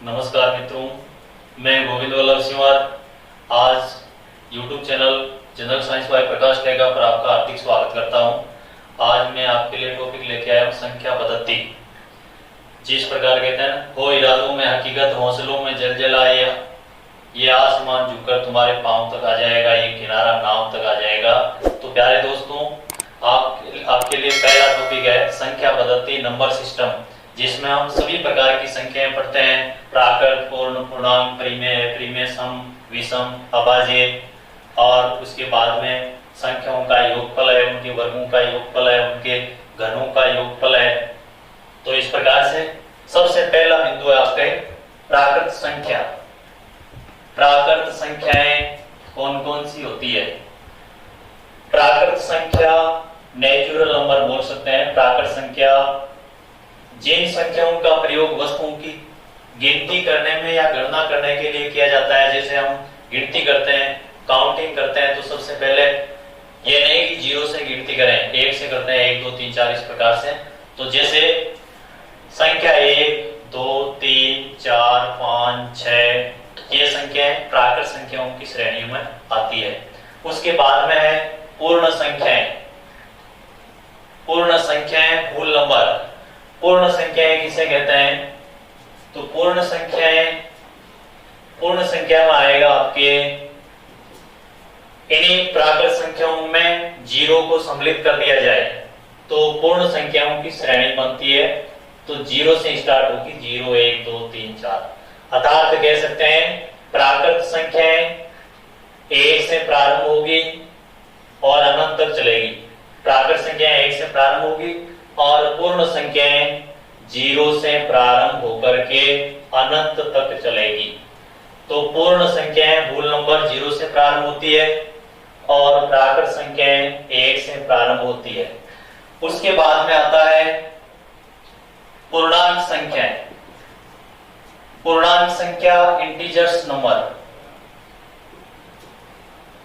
नमस्कार मित्रों, मैं गोविंद वल्लभ सिंवार आज YouTube channel general science by Prakash Tega पर आपका हार्दिक स्वागत करता हूं। आज मैं आपके लिए टॉपिक लेके आया हूं संख्या पद्धति। जिस प्रकार कहते हैं हो इरादों में हकीकत, हौसलों में जल आए, ये आसमान झुककर तुम्हारे पांव तक आ जाएगा, ये किनारा नाव तक आ जाएगा। तो प्यारे दोस्तों, आपके लिए पहला टॉपिक है संख्या पद्धति, नंबर सिस्टम, जिसमें हम सभी प्रकार की संख्याएं पढ़ते हैं। प्राकृत, पूर्ण, पूर्णांक, परिमेय, परिमेय सम, विषम, अभाज्य, और उसके बाद में संख्याओं का योगफल है, उनके वर्गों का योगफल है, उनके घनों का योगफल है। तो इस प्रकार से सबसे पहला बिंदु है आपके प्राकृत संख्या। प्राकृत संख्याएं कौन कौन सी होती है? प्राकृत संख्या नेचुरल नंबर बोल सकते हैं। प्राकृत संख्या जिन संख्याओं का प्रयोग वस्तुओं की गिनती करने में या गणना करने के लिए किया जाता है। जैसे हम गिनती करते हैं, काउंटिंग करते हैं, तो सबसे पहले ये नहीं कि जीरो से गिनती करें, एक से करते हैं, 1 2 3 4 इस प्रकार से। तो जैसे संख्या 1 2 3 4 5 6 ये संख्याएं प्राकृत संख्याओं की श्रेणी में आती है। उसके बाद में है पूर्ण संख्याएं। पूर्ण संख्याएं मूल नंबर। पूर्ण संख्याएं किसे कहते हैं? तो पूर्ण संख्या में आएगा आपके इन्हीं प्राकृत संख्याओं में जीरो को सम्मिलित कर दिया जाए तो पूर्ण संख्याओं की श्रेणी बनती है। तो जीरो से स्टार्ट होगी, 0 1 2 3 4। अर्थात कह सकते हैं प्राकृत संख्याएं 1 से प्रारंभ होगी और अनंत तक चलेगी। प्राकृत संख्याएं 1 से प्रारंभ होगी और पूर्ण संख्याएं 0 से प्रारंभ होकर के अनंत तक चलेगी। तो पूर्ण संख्याएं मूल नंबर 0 से प्रारंभ होती है और प्राकृत संख्याएं 1 से प्रारंभ होती है। उसके बाद में आता है पूर्णांक संख्याएं। पूर्णांक संख्या इंटीजर्स नंबर।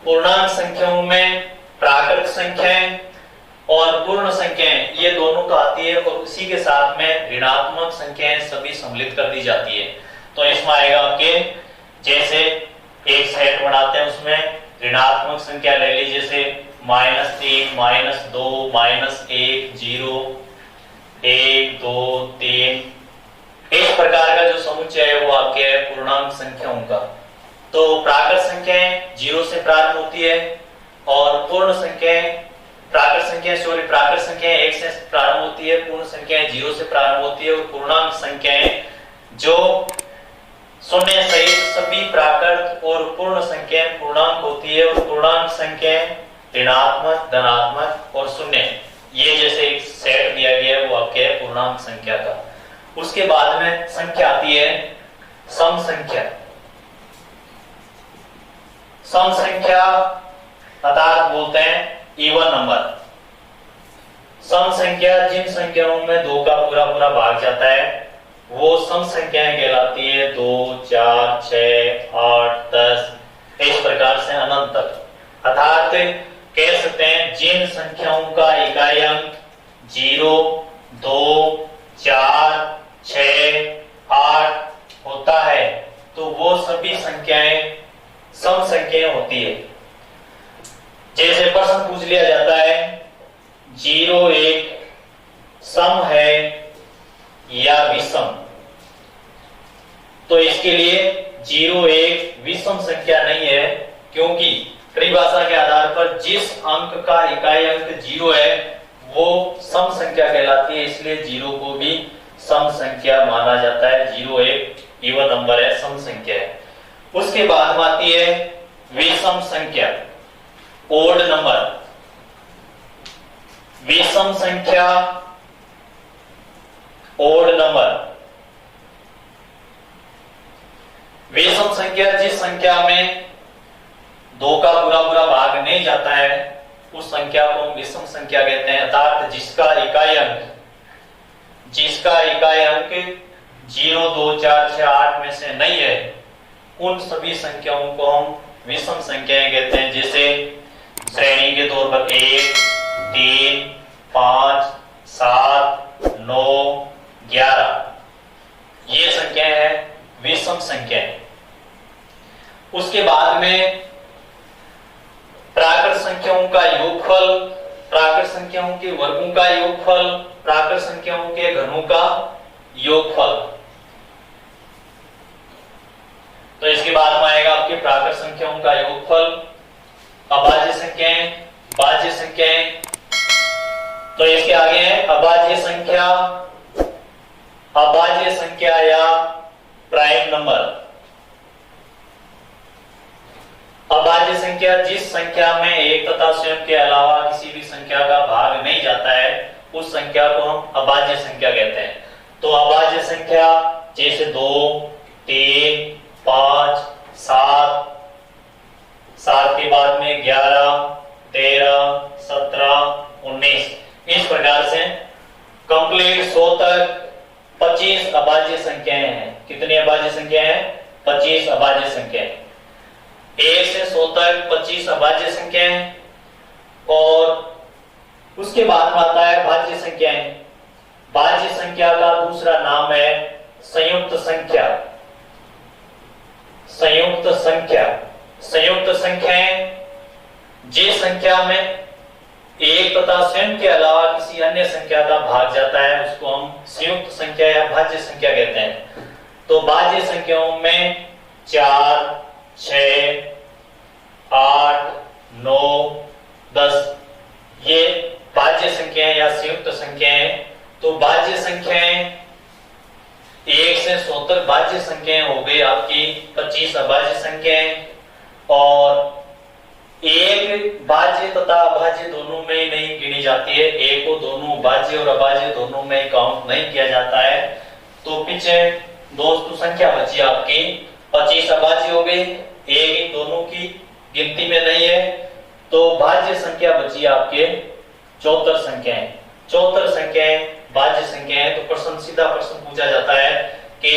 पूर्णांक संख्याओं में प्राकृत संख्याएं और पूर्ण संख्याएं ये दोनों तो आती है और उसी के साथ में ऋणात्मक संख्याएं सभी सम्मिलित कर दी जाती है। तो इसमें आएगा आपके जैसे एक सेट बनाते हैं, उसमें ऋणात्मक संख्या ले लीजिए, जैसे -3 -2 -1 0 1 2 3। इस प्रकार का जो समुच्चय है वो आपके है पूर्णांक संख्याओं का। तो प्राकृत संख्याएं 0 से प्रारंभ होती है और पूर्ण संख्याएं प्राकृत संख्याएं 1 से प्रारंभ होती है, पूर्ण संख्याएं 0 से प्रारंभ होती है। और पूर्णांक संख्याएं जो शून्य सहित सभी प्राकृत और पूर्ण संख्याएं पूर्णांक होती है। और पूर्णांक संख्याएं ऋणात्मक, धनात्मक और शून्य, ये जैसे एक सेट दिया गया है वो आपके है पूर्णांक संख्या का। उसके बाद में संख्या आती है सम संख्या। सम संख्या अर्थात बोलते हैं इवन नंबर। सम संख्या जिन संख्याओं में 2 का पूरा पूरा भाग जाता है वो सम संख्याएं कहलाती है। 2 4 6 8 10 इस प्रकार से अनंत तक। अर्थात कह सकते हैं जिन संख्याओं का इकाई अंक 0 2 4 6 8 होता है तो वो सभी संख्याएं सम संख्याएं होती है। जैसे प्रश्न पूछ लिया जाता है 0 1 सम है या विषम, तो इसके लिए 0 1 विषम संख्या नहीं है, क्योंकि परिभाषा के आधार पर जिस अंक का इकाई अंक 0 है वो सम संख्या कहलाती है, इसलिए 0 को भी सम संख्या माना जाता है। 0 1 इवन नंबर है, सम संख्या है। उसके बाद में आती है विषम संख्या, ओड नंबर। विषम संख्या, ओड नंबर। विषम संख्या जिस संख्या में 2 का पूरा पूरा भाग नहीं जाता है उस संख्या को हम विषम संख्या कहते हैं। अर्थात जिसका इकाई अंक 0 2 4 6 8 में से नहीं है उन सभी संख्याओं को हम विषम संख्याएं कहते हैं। जैसे श्रेणी के तौर पर 1 3 5 7 9 11 ये संख्याएं हैं विषम संख्याएं। उसके बाद में प्राकृत संख्याओं का योगफल, प्राकृत संख्याओं के वर्गों का योगफल, प्राकृत संख्याओं के घनों का योगफल। तो इसके बाद में आएगा आपके प्राकृत संख्याओं का योगफल, अभाज्य संख्याएं, भाज्य संख्याएं। तो इसके आगे है अभाज्य संख्या, अभाज्य संख्या या प्राइम नंबर। अभाज्य संख्या जिस संख्या में एक तथा स्वयं के अलावा किसी भी संख्या का भाग नहीं जाता है उस संख्या को हम अभाज्य संख्या कहते हैं। तो अभाज्य संख्या जैसे 2, 3, 5, 7, 7 के बाद में 11, 13, 17, 19, इस प्रकार से कंप्लीट 100 तक 25 अभाज्य संख्याएं हैं। कितनी अभाज्य संख्याएं हैं? 25 अभाज्य संख्याएं। 1 से 100 तक 25 अभाज्य संख्याएं। और उसके बाद में आता है भाज्य संख्याएं। भाज्य संख्या का दूसरा नाम है संयुक्त संख्या। संयुक्त संख्या, संयुक्त संख्याएं जिस संख्या में एक तथा स्वयं के अलावा किसी अन्य संख्या का भाग जाता है उसको हम संयुक्त संख्या या भाज्य संख्या कहते हैं। तो भाज्य संख्याओं में 4, 6, 8, 9, 10 ये भाज्य संख्याएं या संयुक्त संख्याएं। तो भाज्य संख्याएं 1 से 100 तक भाज्य संख्याएं हो गई आपकी 25 अभाज्य संख्याएं। और एक भाज्य तथा अभाज्य दोनों में नहीं गिनी जाती है, एक को दोनों भाज्य और अभाज्य दोनों में काउंट नहीं किया जाता है। तो पीछे दोस्तों संख्या बची आपकी 25 अभाज्य हो गई, एक इन दोनों की गिनती में नहीं है। तो भाज्य संख्या बची आपके 74 संख्याएं। 74 संख्याएं भाज्य संख्याएं। तो प्रश्न सीधा प्रश्न पूछा जाता है कि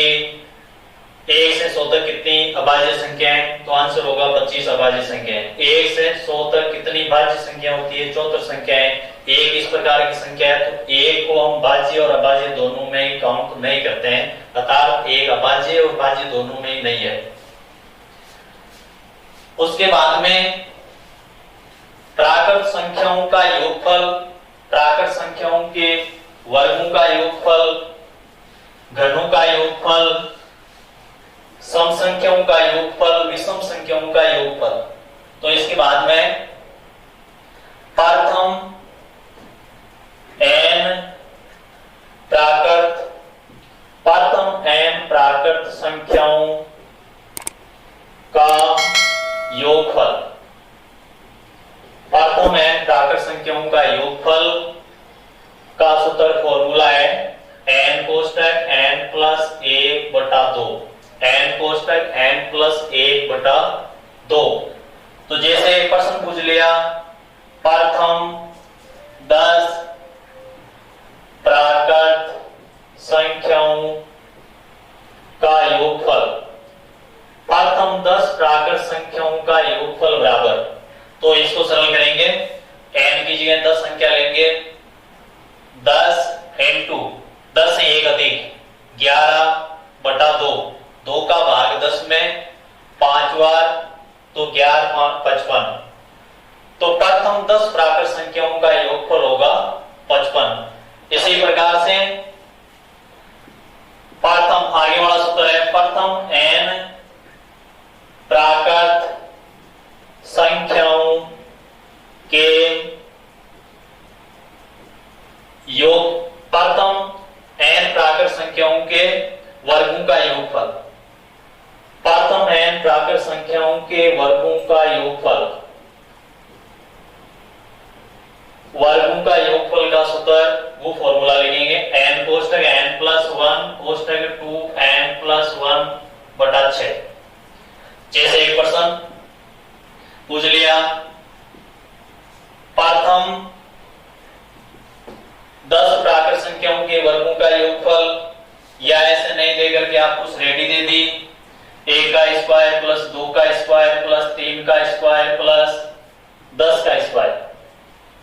1 से 100 तक कितनी अभाज्य संख्याएं? तो आंसर होगा 25 अभाज्य संख्याएं। 1 से 100 तक कितनी भाज्य संख्या होती है? 74 संख्याएं। एक इस प्रकार की संख्या है तो एक को हम भाज्य और अभाज्य दोनों में ही काउंट नहीं करते हैं, अर्थात एक अभाज्य और भाज्य दोनों में ही नहीं है। उसके बाद में प्राकृत संख्याओं का योगफल, प्राकृत संख्याओं के वर्गों का योगफल, घनों का योगफल, सम संख्याओं का योगफल, विषम संख्याओं का योगफल। तो इसके बाद में प्रथम n प्राकृत, प्रथम n प्राकृत संख्याओं का योगफल, प्रथम n प्राकृत संख्याओं का योगफल का सूत्र फॉर्मूला है n कोष्टक n प्लस 1/2, n कोष्टक n प्लस 1/2। तो जैसे एक प्रश्न पूछ लिया प्रथम 10 प्राकृत संख्याओं का योगफल, प्रथम 10 प्राकृत संख्याओं का योगफल बराबर। तो इसको सरल करेंगे, n की जगह 10 संख्या लेंगे, 10 इंटू 10 से 1 अधिक 11/2, 2 का भाग 10 में 5 बार, तो 11 5 55। तो प्रथम 10 प्राकृत संख्याओं का योगफल होगा 55। इसी प्रकार से प्रथम आगे वाला सूत्र है प्रथम n प्राकृत संख्याओं के योग, प्रथम n प्राकृत संख्याओं के वर्गों का योगफल, प्रथम n प्राकृत संख्याओं के वर्गों का योगफल, वर्गों का योगफल का सूत्र वो फॉर्मूला लिखेंगे n कोष्टक n प्लस 1 कोष्टक 2 n प्लस 1/6। जैसे एक प्रश्न पूछ लिया प्रथम 10 प्राकृत संख्याओं के वर्गों का योगफल, या ऐसे नहीं देकर के आपको रेडी दे दी 1 का स्क्वायर प्लस 2 का स्क्वायर प्लस 3 का स्क्वायर प्लस 10 का स्क्वायर।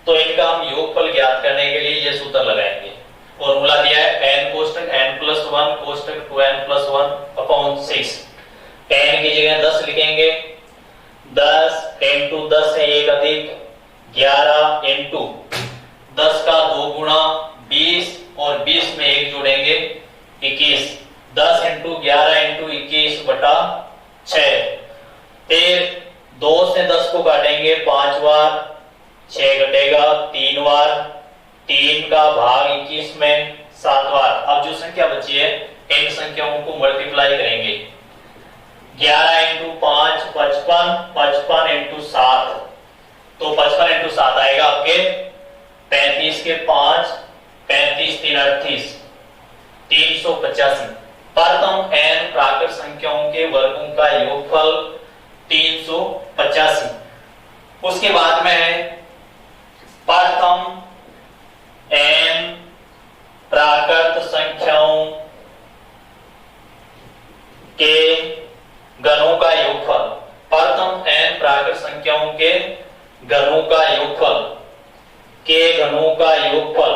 तो इनका हम योगफल ज्ञात करने के लिए ये सूत्र लगाएंगे। फॉर्मूला दिया है n कोष्टक n plus 1 कोष्टक 2n plus 1 upon 6। n की जगह 10 लिखेंगे, 10 इंटू 10 है 1 अधिक 11 इंटू 10 का 2 गुणा 20 और 20 में 1 जोड़ेंगे 21। 10 इंटू 11 इंटू 21 बटा 6। फिर 2 से 10 को काटेंगे 5 बार, 6 घटेगा 3 बार, 3 का भाग 21 में 7 बार। अब जो संख्या बची है इन संख्याओं को मल्टीप्लाई करेंगे। 11 इंटू 5 55, 55 इंटू 7 तो 55 इंटू 7 आएगा आपके 35 के 5, 35 3 38, 385। प्रथम n प्राकृत संख्याओं के वर्गों का योगफल 385। उसके बाद में है प्रथम n प्राकृत संख्याओं के गणों का योगफल। प्रथम n प्राकृत संख्याओं के गणों का योगफल, के गणों का योगफल।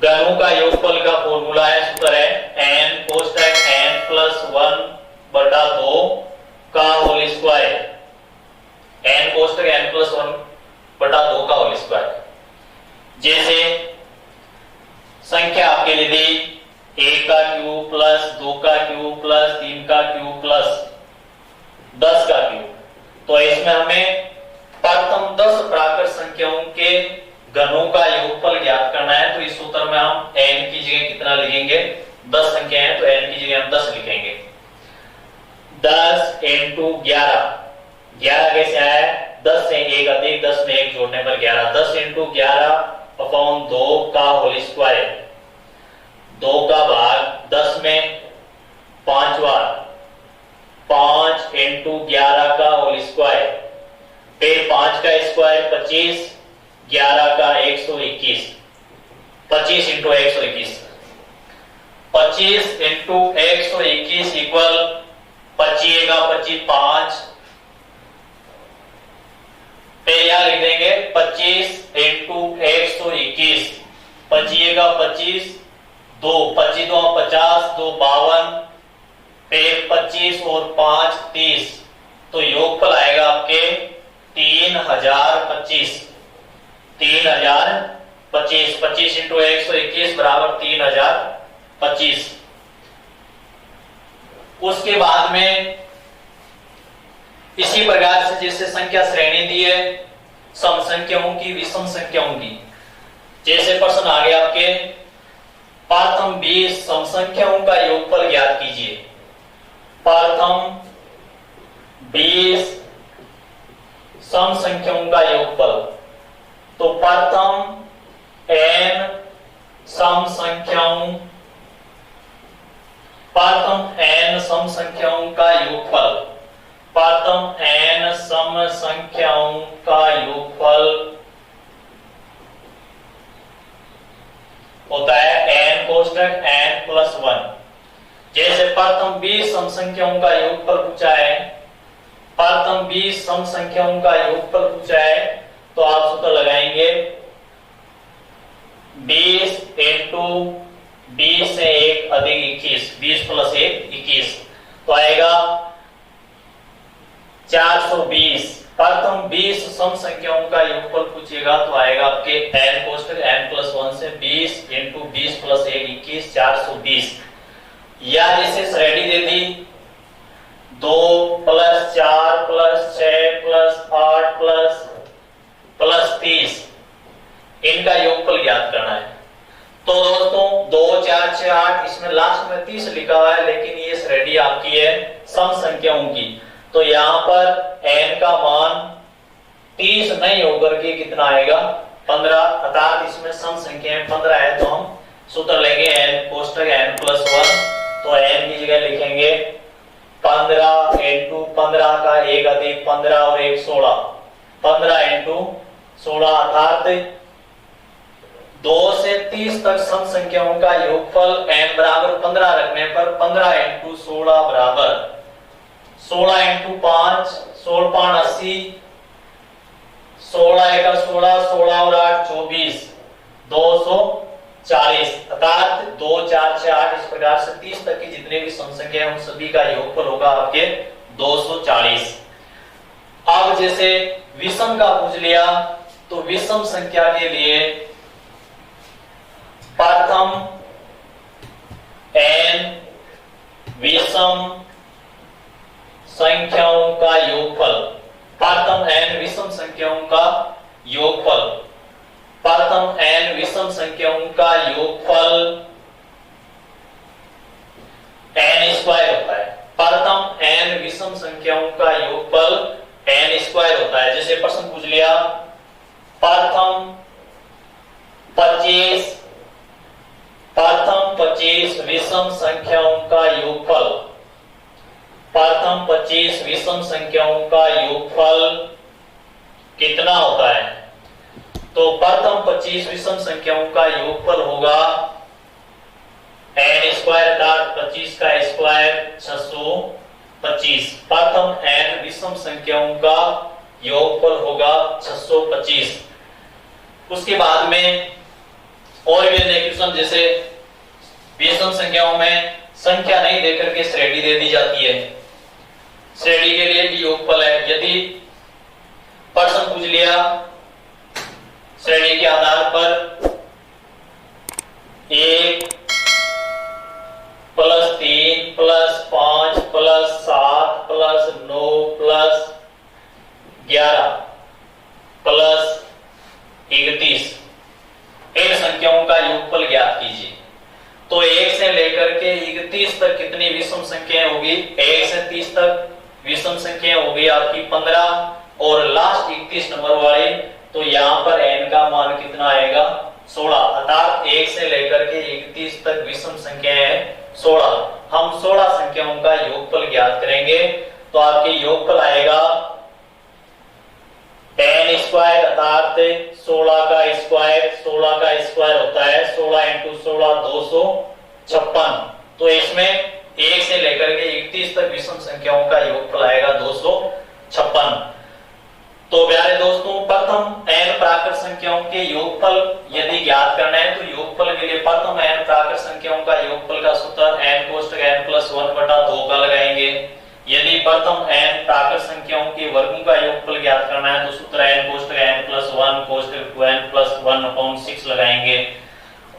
गणों का योगफल का फॉर्मूला है, सूत्र है n कोष्टक n प्लस 1 बटा 2 का होल स्क्वायर। n कोष्टक n प्लस 1 बटा 2 का होल स्क्वायर। जैसे संख्या आपके लिए दी 1 का क्यूब प्लस 2 का क्यूब प्लस 3 का क्यूब प्लस 10 का क्यूब, तो इसमें हमें प्रथम 10 प्राकृत संख्याओं के गणों का योगफल ज्ञात करना है। तो इस सूत्र में हम n की जगह कितना लिखेंगे, 10 संख्या है तो n की जगह हम 10 लिखेंगे। 10 इंटू 11, 11 कैसे आया है, 10 से 1 अधिक 10 में 1 जोड़ने पर 11। 10 इंटू 11 अपॉन 2 का होल स्क्वायर, 2 का भाग 10 में 5 बार, 5 इंटू 11 का होल स्क्वायर, फिर 5 का स्क्वायर 25, 11 का 121, 25 इंटू 121, 25 इंटू 121 इक्वल 25 का 25 5, फिर यहां लिख देंगे 25 इंटू 121, 25 का 25 2, 25 2 50, 2 52, फिर 25 और 5 30, तो योगफल आएगा आपके 3025। 3025, 25 इंटू 121 बराबर 3025। उसके बाद में इसी प्रकार से जैसे संख्या श्रेणी दी है सम संख्याओं की विषम संख्याओं की, जैसे प्रश्न आ गया आपके प्रथम 20 सम संख्याओं का योगफल ज्ञात कीजिए। प्रथम 20 सम संख्याओं का योगफल, तो प्रथम n सम संख्याओं, प्रथम n सम संख्याओं का योगफल, प्रथम n सम संख्याओं का योगफल होता है n कोष्टक n प्लस 1। जैसे प्रथम 20 सम संख्याओं का योगफल पूछा है, प्रथम 20 सम संख्याओं का योगफल पूछा है, तो आप सूत्र लगाएंगे 20 इंटू 20 से 1 अधिक 21, 20 प्लस 1 21, तो आएगा 420। प्रथम 20 सम संख्याओं का योगफल पूछेगा तो आएगा आपके n कोष्टक n प्लस 1 से 20 इंटू 20 प्लस 1 21, 420। या जैसे श्रेणी दे दी 2 प्लस 4 प्लस 6 प्लस 8 प्लस 30, इनका योगफल ज्ञात करना है। तो दोस्तों 2 4 6 8, इसमें लास्ट में 30 लिखा हुआ है, लेकिन ये श्रेणी आपकी है सम संख्याओं की, तो यहाँ पर n का मान 30 नहीं होकर के कितना आएगा 15, अर्थात इसमें सम संख्या 15 है, तो हम सूत्र लेंगे n कोष्टक n प्लस 1, तो n की जगह लिखेंगे 15 इंटू 15 का 1 अधिक 15 और 1 16, 15 इंटू 16, अर्थात 2 से 30 तक सम संख्याओं का योगफल n बराबर 15 रखने पर 15 इंटू 16 बराबर 16 इंटू 5, 16 5 80, 16 1 16, 16 और 8 24, 240 अर्थात 2 4 6 8 इस प्रकार से 30 तक की जितने भी सम संख्या हैं उन सभी का योगफल होगा आपके 240। अब जैसे विषम का पूछ लिया तो विषम संख्या के लिए प्रथम n विषम संख्याओं का योगफल, प्रथम n विषम संख्याओं का योगफल, प्रथम n विषम संख्याओं का योगफल n स्क्वायर होता है। प्रथम n विषम संख्याओं का योगफल n स्क्वायर होता है। जैसे प्रश्न पूछ लिया प्रथम 25 विषम संख्याओं का योगफल, प्रथम 25 विषम संख्याओं का योगफल कितना होता है? तो प्रथम 25 विषम संख्याओं का योगफल होगा n स्क्वायर अर्थात 25 का स्क्वायर 625। प्रथम n विषम संख्याओं का योगफल होगा 625। उसके बाद में और भी क्वेश्चन जैसे विषम संख्याओं में संख्या नहीं देकर के श्रेणी दे दी जाती है, श्रेणी के लिए भी योगफल है। यदि प्रश्न पूछ लिया श्रेणी के आधार पर 1 + 3 + 5 + 7 + 9 + 11 + 31 इन संख्याओं का योगफल ज्ञात कीजिए। तो 1 से लेकर के 31 तक कितनी विषम संख्याएं होगी? 1 से 30 तक विषम संख्या होगी आपकी 15 और लास्ट 31 नंबर वाली, तो यहाँ पर n का मान कितना आएगा? 16। अर्थात 1 से लेकर के 31 तक विषम संख्या है 16। हम 16 संख्याओं का योगफल ज्ञात करेंगे तो आपके योगफल आएगा n स्क्वायर अर्थात 16 का स्क्वायर, 16 का स्क्वायर होता है 16 × 16 256। तो इसमें 1 से लेकर के 31 तक विषम संख्याओं का योगफल आएगा 256। तो प्यारे दोस्तों प्रथम n प्राकृत संख्याओं के योगफल यदि ज्ञात करना है तो योगफल के लिए प्रथम n प्राकृत संख्याओं का योगफल का सूत्र n कोष्टक n + 1/2 का लगाएंगे। यदि प्रथम n प्राकृत संख्याओं के वर्गों का योगफल ज्ञात करना है तो सूत्र n कोष्टक n + 1 कोष्टक n + 1/6 लगाएंगे।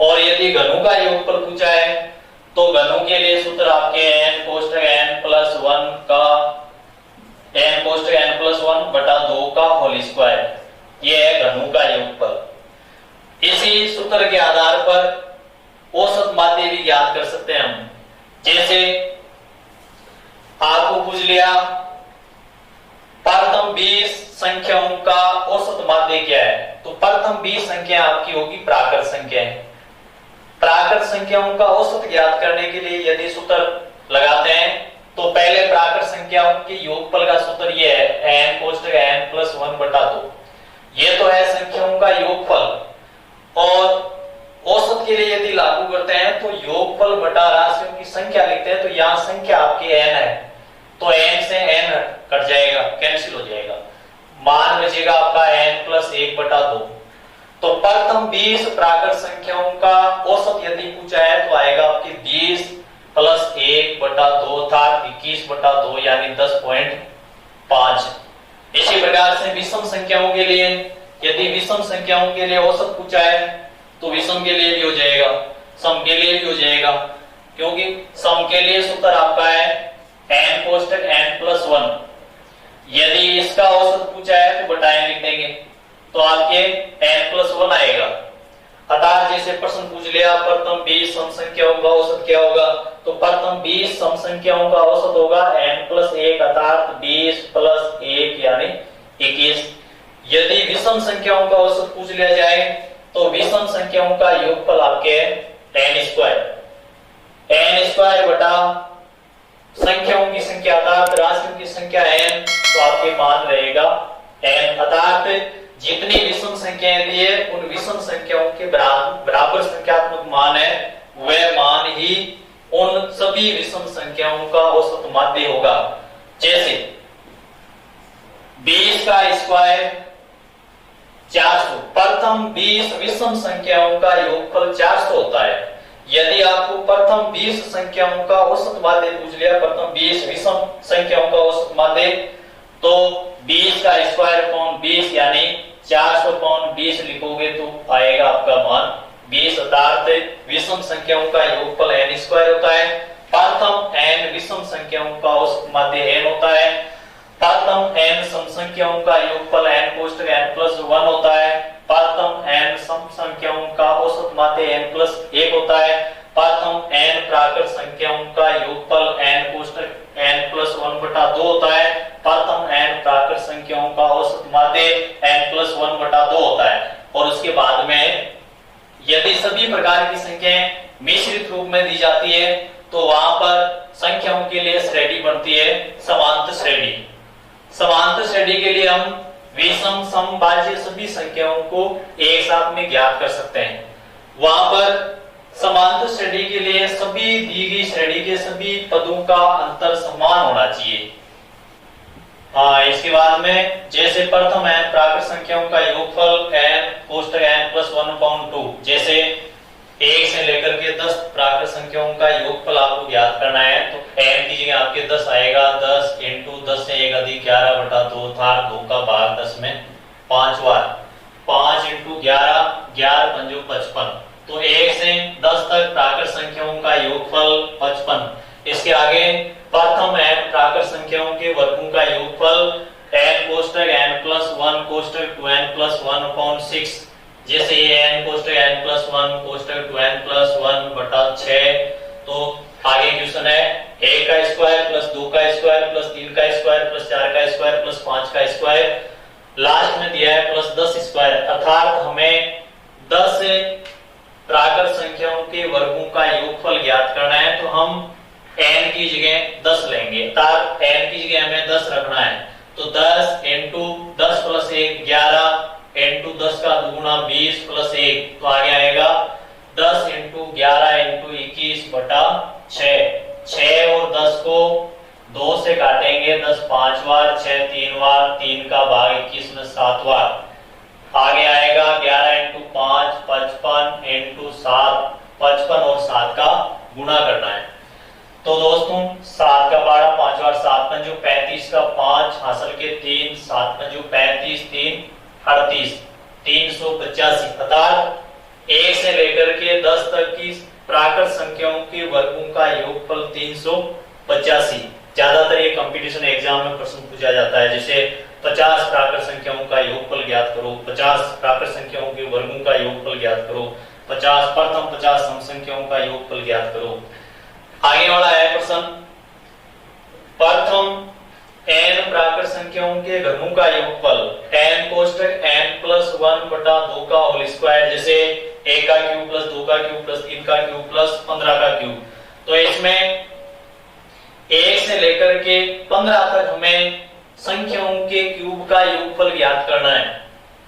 और यदि घनों का योगफल पूछा है तो घनों के लिए सूत्र आपके n कोष्टक n + 1 का n कोष्टक n + 1/2 का होल स्क्वायर, ये है घनों का योगफल। इसी सूत्र के आधार पर औसत माध्य भी ज्ञात कर सकते हैं हम। जैसे आपको पूछ लिया प्रथम 20 संख्याओं का औसत माध्य क्या है? तो प्रथम 20 संख्या आपकी होगी प्राकृत संख्याएं। प्राकृत संख्याओं का औसत ज्ञात करने के लिए यदि सूत्र लगाते हैं तो पहले प्राकृत संख्याओं के योगफल का सूत्र ये है n कोष्टक n + 1/2। ये तो है संख्याओं का योगफल। और औसत के लिए यदि लागू करते हैं तो योगफल बटा राशियों की संख्या लिखते हैं, तो यहाँ संख्या आपकी n है तो n से n कट जाएगा, कैंसिल हो जाएगा, मान बचेगा आपका n + 1/2। तो प्रथम 20 प्राकृत संख्याओं का औसत यदि पूछा है तो आएगा आपकी 20 + 1/2 अर्थात 21/2 यानी 10.5। इसी प्रकार से विषम संख्याओं के लिए यदि विषम संख्याओं के लिए औसत पूछा है तो विषम के लिए भी हो जाएगा, सम के लिए भी हो जाएगा, क्योंकि सम के लिए सूत्र आपका है n कोष्टक n + 1। यदि इसका औसत पूछा है तो बटाएं लिख देंगे तो आपके n + 1 आएगा। अतः जैसे प्रश्न पूछ लिया प्रथम 20 सम संख्याओं का औसत क्या होगा, तो प्रथम 20 सम संख्याओं का औसत होगा n + 1 अर्थात 20 + 1 यानी 21। यदि विषम संख्याओं का औसत पूछ लिया जाए तो विषम संख्याओं का योगफल आपके n स्क्वायर बटा संख्याओं की संख्या अर्थात राशियों की संख्या n, तो आपके मान रहेगा n। अर्थात जितनी विषम संख्याएं दी है उन विषम संख्याओं के बराबर संख्यात्मक मान है, वह मान ही उन सभी विषम संख्याओं का औसत माध्य होगा। जैसे 20 का स्क्वायर 400। प्रथम 20 विषम संख्याओं का योगफल 400 होता है। यदि आपको प्रथम 20 संख्याओं का औसत माध्य पूछ लिया, प्रथम 20 विषम संख्याओं का औसत माध्य, तो 20 का स्क्वायर अपॉन 20 यानी 400 अपॉन 20 लिखोगे तो आएगा आपका मान 20। अर्थात विषम संख्याओं का योगफल n स्क्वायर होता है। प्रथम n विषम संख्याओं का औसत माध्य n होता है। प्रथम n सम संख्याओं का योगफल n कोष्ठक n प्लस 1 होता है। प्रथम n सम संख्याओं का औसत माध्य n प्लस 1 होता है। प्रथम n प्राकृत संख्याओं का योगफल n कोष्ठक n प्लस 1 बटा 2 होता है। प्रथम n प्राकृत संख्याओं का औसत माध्य n प्लस 1 बटा 2 होता है। और उसके बाद में यदि सभी प्रकार की संख्याएं मिश्रित रूप में दी जाती है तो वहां पर संख्याओं के लिए श्रेणी बनती है समांतर श्रेणी। समांतर श्रेणी के लिए हम विषम सम भाज्य सभी संख्याओं को एक साथ में ज्ञात कर सकते हैं। वहां पर समांतर श्रेणी के लिए सभी दी गई श्रेणी के सभी पदों का अंतर समान होना चाहिए। इसके बाद में जैसे प्रथम n प्राकृत संख्याओं का योगफल n कोष्ठक n प्लस 1/2, जैसे 1 से लेकर के 10 प्राकृत संख्याओं का योगफल आपको ज्ञात करना है तो n की जगह आपके 10 आएगा। 10 इंटू 10 से 1 अधिक 11 बटा 2 था, 2 का भाग 10 में 5 बार, 5 इंटू 11, 11 पंजो 55। तो 1 से 10 तक प्राकृत संख्याओं का योगफल 55। इसके आगे प्रथम n प्राकृत संख्याओं के वर्गों का योगफल n कोष्ठक n प्लस 1 कोष्ठक 2n प्लस 1/6, जैसे ये n कोष्ठक n प्लस 1 कोष्ठक 2n प्लस 1 बटा 6। तो आगे क्वेश्चन है 1 का स्क्वायर प्लस 2 का स्क्वायर प्लस 3 का स्क्वायर प्लस 4 का स्क्वायर प्लस 5 का स्क्वायर, लास्ट में दिया है प्लस 10 स्क्वायर। अर्थात हमें 10 प्राकृत संख्याओं के वर्गों का योगफल ज्ञात करना है तो हम n की जगह 10 लेंगे। अर्थात n की जगह हमें 10 रखना है तो 10 इंटू 10 प्लस 1 11 इंटू 10 का दुगुना 20 प्लस 1, तो आगे आएगा 10 इंटू 11 इंटू 21 बटा 6। 6 और 10 को 2 से काटेंगे, 10 5 बार, 6 3 बार, 3 का भाग 21 में 7 बार। आगे आएगा 11 इंटू 5 55 इंटू 7, 55 और 7 का गुणा करना है। तो दोस्तों 7 का 12, 5 बार 7 पंजो 35 का 5 हासिल के 3, 7 पंजो 35, 3 38, 385। अर्थात 1 से लेकर के 10 तक की प्राकृत संख्याओं के वर्गों का योगफल 385। ज्यादातर ये कंपटीशन एग्जाम में प्रश्न पूछा जाता है, जैसे 50 प्राकृत संख्याओं का योगफल ज्ञात करो, 50 प्राकृत संख्याओं के वर्गों का योगफल ज्ञात करो, 50 प्रथम 50 सम संख्याओं का योगफल ज्ञात करो। आगे वाला है प्रश्न, प्रथम n प्राकृत संख्याओं के घनों का योगफल n कोष्ठक n प्लस 1 बटा 2 का होल स्क्वायर, जैसे 1 का क्यूब प्लस 2 का क्यूब प्लस 3 का क्यूब प्लस 15 का क्यूब। तो इसमें 1 से लेकर के 15 तक हमें संख्याओं के क्यूब का योगफल ज्ञात करना है।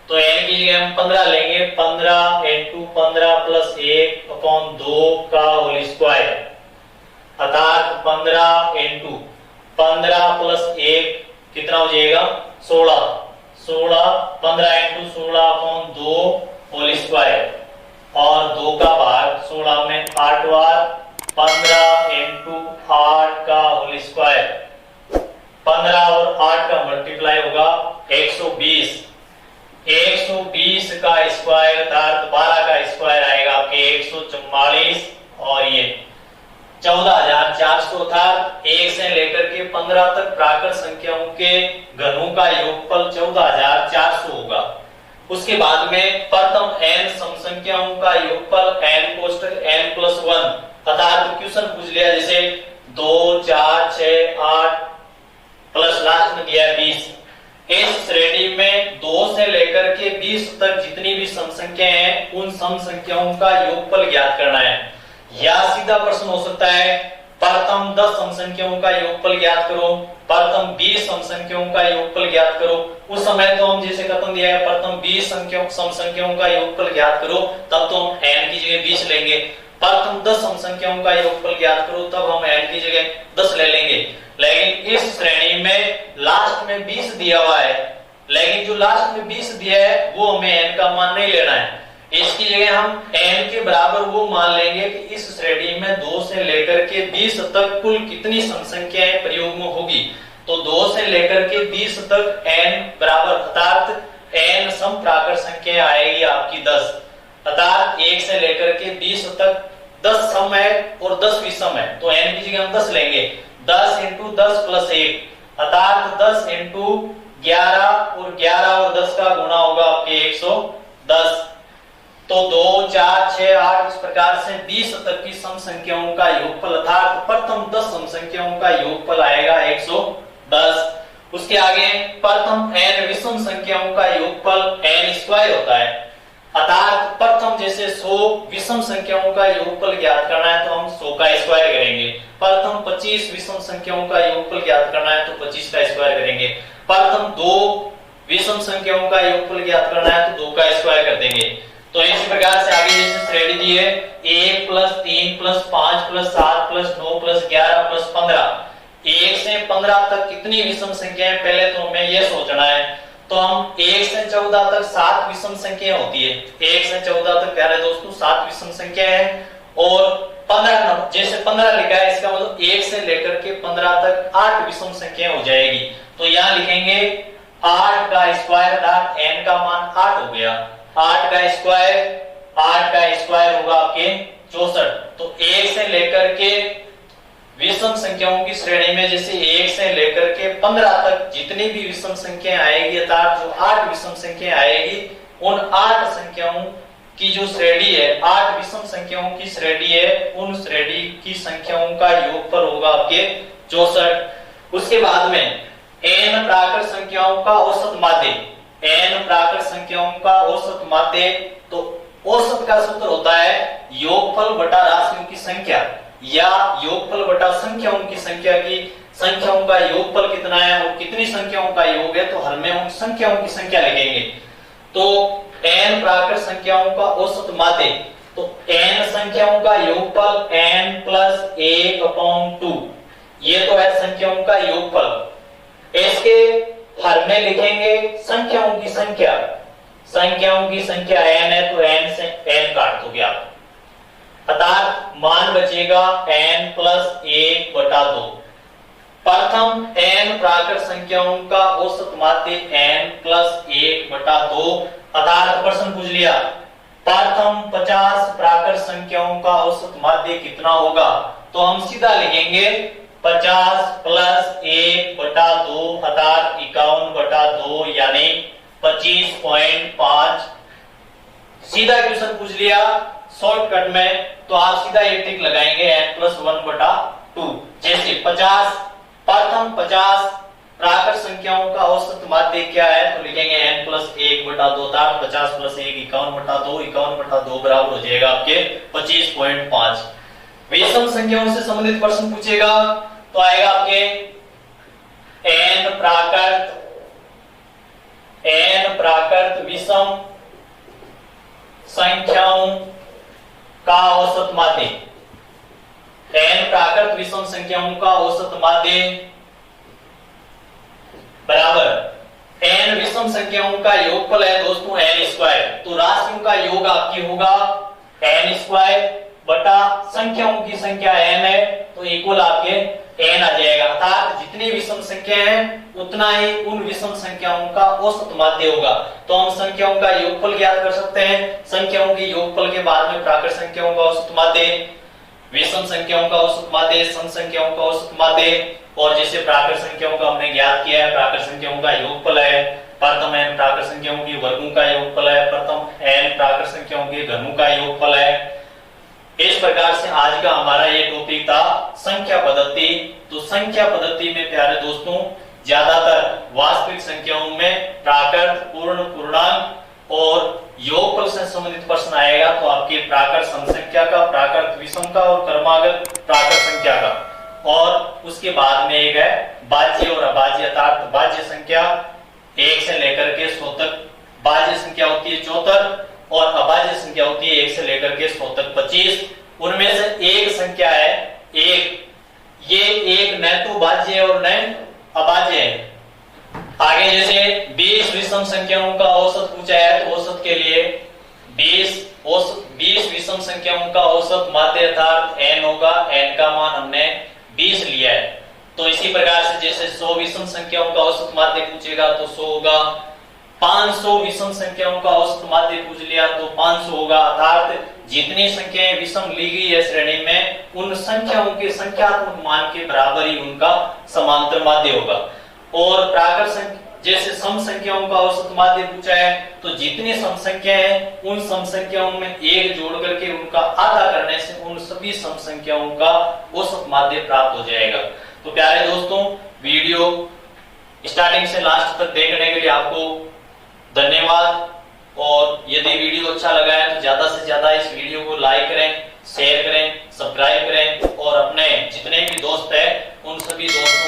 तो n की जगह हम 15 लेंगे, 15 इंटू 15 प्लस 1 अपॉन 2 का होल स्क्वायर, अर्थात 15 इंटू 15 प्लस 1 कितना हो जाएगा 16, 16 15 इंटू 16 अपॉन 2 होल स्क्वायर और 2 का भाग 16 में 8 बार, 15 इंटू 8 का होल स्क्वायर, 15 और 8 का मल्टीप्लाई होगा 120, 120 का स्क्वायर अर्थात 12 का स्क्वायर आएगा आपके 144 और ये 14,400 था। 1 से लेकर के 15 तक प्राकृत संख्याओं के घनों का योगफल 14,400 होगा। उसके बाद में प्रथम n सम संख्याओं का योगफल n कोष्ठक n प्लस 1, अर्थात क्वेश्चन पूछ लिया जैसे 2 4 6 8 प्लस लास्ट में दिया 20। इस श्रेणी में 2 से लेकर के 20 तक जितनी भी सम संख्याएं हैं उन सम संख्याओं का योगफल ज्ञात करना है। या सीधा प्रश्न हो सकता है प्रथम 10 सम संख्याओं का योगफल ज्ञात करो, प्रथम 20 सम संख्याओं का योगफल ज्ञात करो। उस समय तो हम जैसे खत्म दिया है प्रथम 20 सम संख्याओं का योगफल ज्ञात करो, तब तो हम n की जगह 20 लेंगे। प्रथम 10 सम संख्याओं का योगफल ज्ञात करो, तब हम n की जगह 10 ले लेंगे। लेकिन इस श्रेणी में लास्ट में 20 दिया हुआ है लेकिन जो लास्ट में 20 दिया है वो हमें n का मान नहीं लेना है। इसकी जगह हम n के बराबर वो मान लेंगे कि इस श्रेणी में 2 से लेकर के 20 तक कुल कितनी सम संख्याएं प्रयोग में होगी। तो 2 से लेकर के 20 तक n बराबर अर्थात n सम प्राकृत संख्याएं आएगी आपकी 10, अर्थात 1 से लेकर के 20 तक 10 सम है और 10 विषम है। तो n की जगह हम 10 लेंगे, 10 इंटू 10 प्लस 1 अर्थात 10 इंटू 11 और 11 और 10 का गुणा होगा आपके 110। तो 2, 4, 6, 8 इस प्रकार से 20 तक की सम संख्याओं का योगफल अर्थात प्रथम 10 सम संख्याओं का योगफल आएगा 110। उसके आगे प्रथम n विषम संख्याओं का योगफल n स्क्वायर होता है, अर्थात प्रथम जैसे 100 विषम संख्याओं का योगफल ज्ञात करना है तो हम 100 का स्क्वायर करेंगे। प्रथम 25 विषम संख्याओं का योगफल ज्ञात करना है तो 25 का स्क्वायर करेंगे। प्रथम 2 विषम संख्याओं का योगफल ज्ञात करना है तो 2 का स्क्वायर कर देंगे। तो इसी प्रकार से आगे जैसे श्रेणी दी है 1 plus 3 plus 5 plus 7 plus 9 plus 11 plus 15, 1 से 15 तक कितनी विषम संख्याएं पहले तो हमें यह सोचना है। तो हम 1 से 14 तक 7 विषम संख्याएं होती है, 1 से 14 तक प्यारे दोस्तों 7 विषम संख्याएं हैं और 15 जैसे 15 लिखा है इसका मतलब 1 से लेकर के 15 तक 8 विषम संख्याएं हो जाएगी। तो यहाँ लिखेंगे 8 का स्क्वायर अर्थात n का मान 8 हो गया, 8 का स्क्वायर होगा आपके 64। तो 1 से लेकर के विषम संख्याओं की श्रेणी में जैसे 1 से लेकर के 15 तक जितनी भी विषम संख्याएं आएगी अर्थात जो 8 विषम संख्याएं आएगी उन 8 संख्याओं की जो श्रेणी है 8 विषम संख्याओं की श्रेणी है उन श्रेणी की संख्याओं का योगफल होगा आपके 64। उसके बाद में n प्राकृत संख्याओं का औसत माध्य, n प्राकृत संख्याओं का औसत माध्य, तो औसत का सूत्र होता है योगफल बटा राशियों की संख्या या योगफल बटा संख्याओं की संख्या की संख्याओं का योगफल कितना है और कितनी संख्याओं का योग है तो हर में उन संख्याओं की संख्या लिखेंगे। तो n प्राकृत संख्याओं का औसत माध्य, तो n संख्याओं का योगफल n प्लस 1/2, ये तो है संख्याओं का योगफल। इसके हर में लिखेंगे संख्याओं की संख्या, संख्याओं की संख्या n है तो n से n काट दोगे आप, अर्थात मान बचेगा n प्लस 1/2। प्रथम n प्राकृत संख्याओं का औसत माध्य n प्लस 1/2, अर्थात प्रश्न पूछ लिया प्रथम 50 प्राकृत संख्याओं का औसत माध्य कितना होगा तो हम सीधा लिखेंगे 50 प्लस 1/2 अर्थात 51/2 यानी 25.5। सीधा क्वेश्चन पूछ लिया शॉर्टकट में तो आप सीधा ये टिक लगाएंगे n प्लस 1/2। जैसे 50 प्रथम 50 प्राकृत संख्याओं का औसत माध्य क्या है तो लिखेंगे n प्लस 1/2 अर्थात 50 प्लस 1 51/2, 51/2 बराबर हो जाएगा आपके 25.5। विषम संख्याओं से संबंधित प्रश्न पूछेगा तो आएगा आपके n प्राकृत विषम संख्याओं का औसत माध्य, n प्राकृत विषम संख्याओं का औसत माध्य बराबर n विषम संख्याओं का योगफल है दोस्तों n स्क्वायर। तो राशियों का योग आपकी होगा n स्क्वायर बटा संख्याओं की संख्या n है तो इक्वल आपके n आ जाएगा, अर्थात जितनी विषम संख्या है उतना ही उन विषम संख्याओं का औसत माध्य होगा। तो हम संख्याओं का योगफल ज्ञात कर सकते हैं, संख्याओं के योगफल के बाद में प्राकृत संख्याओं का औसत माध्य, विषम संख्याओं का औसत माध्य, सम संख्याओं का औसत माध्य और जैसे प्राकृत संख्याओं का हमने ज्ञात किया है प्राकृत संख्याओं का योगफल है, प्रथम n प्राकृत संख्याओं के वर्गों का योगफल है, प्रथम n प्राकृत संख्याओं के घनों का योगफल है। इस प्रकार से आज का हमारा ये टॉपिक था संख्या पद्धति। तो संख्या पद्धति में प्यारे दोस्तों ज्यादातर वास्तविक संख्याओं में प्राकृत, पूर्ण, पूर्णांक और योगफल से संबंधित प्रश्न आएगा। तो आपके प्राकृत सम संख्या का, प्राकृत विषम का और क्रमागत प्राकृत संख्या का, और उसके बाद में एक है बाज्य और अभाज्य अर्थात बाज्य संख्या 1 से लेकर के 100 तक बाज्य संख्या होती है 74 और अभाज्य संख्या होती है 1 से लेकर के 100 तक 25। उनमें से एक संख्या है एक, ये एक न तो बाज्य और न अभाज्य है। आगे जैसे 20 विषम संख्याओं का औसत पूछा है तो औसत के लिए 20 विषम संख्याओं का औसत माध्य अर्थात n होगा। n का मान हमने 20 लिया है। तो इसी प्रकार से जैसे 100 विषम संख्याओं का औसत माध्य पूछेगा तो 100 होगा। 500 विषम संख्याओं का औसत माध्य पूछ लिया तो 500 होगा। अर्थात जितनी संख्याएं विषम ली गई है श्रेणी में उन संख्याओं के संख्यात्मक मान के बराबर ही उनका समांतर माध्य होगा। और प्राकृत संख्या जैसे सम संख्याओं का औसत माध्य पूछा है तो जितनी सम संख्या है उन सम संख्याओं में एक जोड़ करके उनका आधा करने से उन सभी सम संख्याओं का औसत माध्य प्राप्त हो जाएगा। तो प्यारे दोस्तों, वीडियो स्टार्टिंग से लास्ट तक देखने के लिए आपको धन्यवाद। और यदि वीडियो अच्छा लगा है तो ज्यादा से ज्यादा इस वीडियो को लाइक करें, शेयर करें, सब्सक्राइब करें और अपने जितने भी दोस्त हैं उन सभी दोस्तों